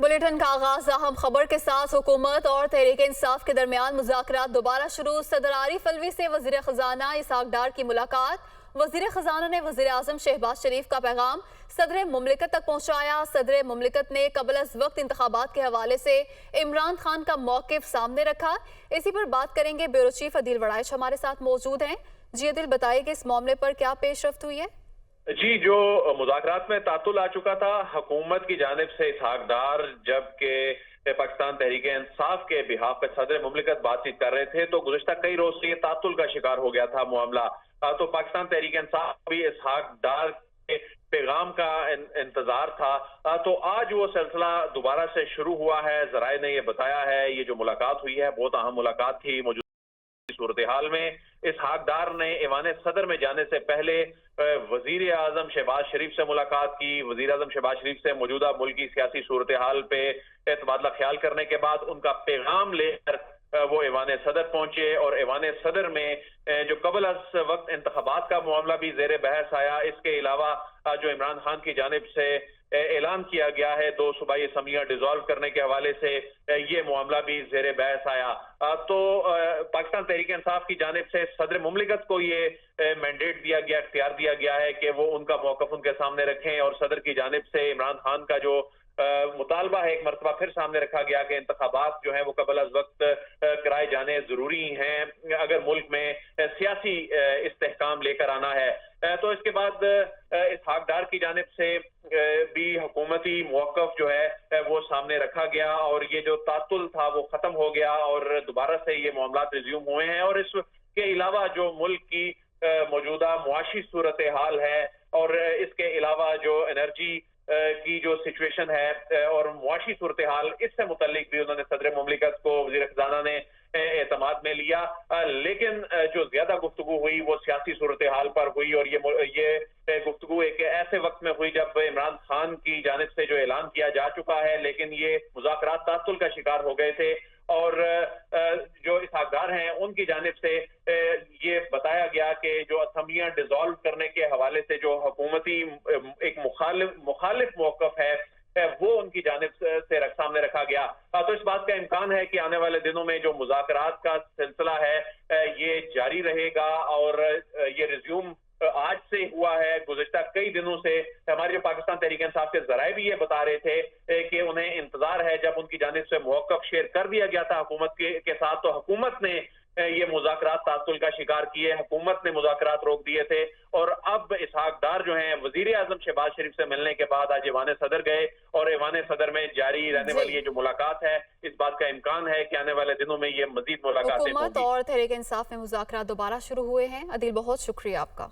Bulletin का आगाज अहम खबर के साथ। हुकूमत और तहरीक इंसाफ के दरमियान मुज़ाकरात दोबारा शुरू। सदर आरिफ अलवी से वज़ीर ख़ज़ाना इसहाक डार की मुलाकात। वज़ीर ख़ज़ाना ने वज़ीर आज़म शहबाज शरीफ का पैगाम सदर मुमलिकत तक पहुँचाया। सदर मुमलिकत ने क़ब्ल अज़ वक्त इंतखाबात के हवाले से इमरान खान का मौक़िफ़ सामने रखा। इसी पर बात करेंगे। ब्यूरो चीफ अदील वड़ाइच हमारे साथ मौजूद हैं। जी अदील, बताइए कि इस मामले पर क्या पेशरफ्त हुई है? जी, जो मुज़ाकरात में तातुल आ चुका था हुकूमत की जानिब से इसहाक डार, जबकि पाकिस्तान तहरीक इंसाफ के बिहाफ पे सदर मुमलिकत बातचीत कर रहे थे, तो गुज़िश्ता कई रोज से ये तातुल का शिकार हो गया था मामला। तो पाकिस्तान तहरीक इंसाफ भी इसहाक डार के पैगाम का इंतजार था। तो आज वो सिलसिला दोबारा से शुरू हुआ है। ज़राए ने ये बताया है, ये जो मुलाकात हुई है बहुत अहम मुलाकात थी। सूरत हाल में इसहाक डार ने ऐवान सदर में जाने से पहले वजीर आजम शहबाज शरीफ से मुलाकात की। वजीर आजम शहबाज शरीफ से मौजूदा मुल्क की सियासी सूरत हाल पे तबादला ख्याल करने के बाद उनका पैगाम लेकर वो ऐवान सदर पहुंचे और ऐवान सदर में जो क़ब्ल अज़ वक्त इंतखाबात का मामला भी ज़ेर बहस आया। इसके अलावा जो इमरान खान की जानिब से ऐलान किया गया है 2 सूबाई असम्बलियां डिसॉल्व करने के हवाले से, ये मामला भी ज़ेर बहस आया। तो पाकिस्तान तहरीक इंसाफ की जानिब से सदर मुमलिकत को ये मैंडेट दिया गया, इख्तियार दिया गया है कि वो उनका मौक़िफ़ उनके सामने रखें। और सदर की जानिब से इमरान खान का जो मुतालबा है एक मरतबा फिर सामने रखा गया कि इंतखाबात जो है वो क़ब्ल अज़ वक्त कराए जाने जरूरी हैं अगर मुल्क में सियासी इस्तेहकाम लेकर आना है। तो इसके बाद इसहाक डार की जानिब से भी हुकूमती मौक़िफ़ जो है वो सामने रखा गया और ये जो तातुल था वो खत्म हो गया और दोबारा से ये मामलात रिज्यूम हुए हैं। और इसके अलावा जो मुल्क की मौजूदा मुआशी सूरत हाल है और इसके अलावा जो एनर्जी की जो सिचुएशन है और मुआशी सूरत हाल, इससे मुतल्लिक भी उन्होंने सदर मुमलिकत को वज़ीर ख़ज़ाना ने एतमाद में लिया। लेकिन जो ज्यादा गुफ्तगू हुई वो सियासी सूरत हाल पर हुई और ये गुफ्तगू एक ऐसे वक्त में हुई जब इमरान खान की जानिब से जो ऐलान किया जा चुका है, लेकिन ये मुज़ाकरात तातुल का शिकार हो गए थे। और जो इसहाक डार हैं उनकी जानिब से ये बताया गया कि जो असम्बलियां डिसॉल्व करने के हवाले से जो हुकूमती एक मुखालिफ मौक़िफ़ है वो उनकी जानिब से सामने रखा गया। तो इस बात का इम्कान है कि आने वाले दिनों में जो मुज़ाकरात का सिलसिला है ये जारी रहेगा और ये रिज्यूम आज से हुआ है। गुज़िश्ता कई दिनों से हमारे जो पाकिस्तान तहरीक इंसाफ के ज़राए भी ये बता रहे थे कि उन्हें इंतजार है, जब उनकी जानिब से मौक़िफ़ शेयर कर दिया गया था हुकूमत के साथ तो हुकूमत ने ये मुज़ाकरात तातुल का शिकार किए, हुकूमत ने मुज़ाकरात रोक दिए थे। और अब इसहाक डार जो हैं वज़ीर आज़म शहबाज शरीफ से मिलने के बाद आज ऐवान सदर गए और ऐवान सदर में जारी रहने वाली ये जो मुलाकात है, इस बात का इम्कान है कि आने वाले दिनों में ये मज़ीद मुलाकातें होंगी। हुकूमत और तहरीक इंसाफ में मुज़ाकरात दोबारा शुरू हुए हैं। अदील, बहुत शुक्रिया आपका।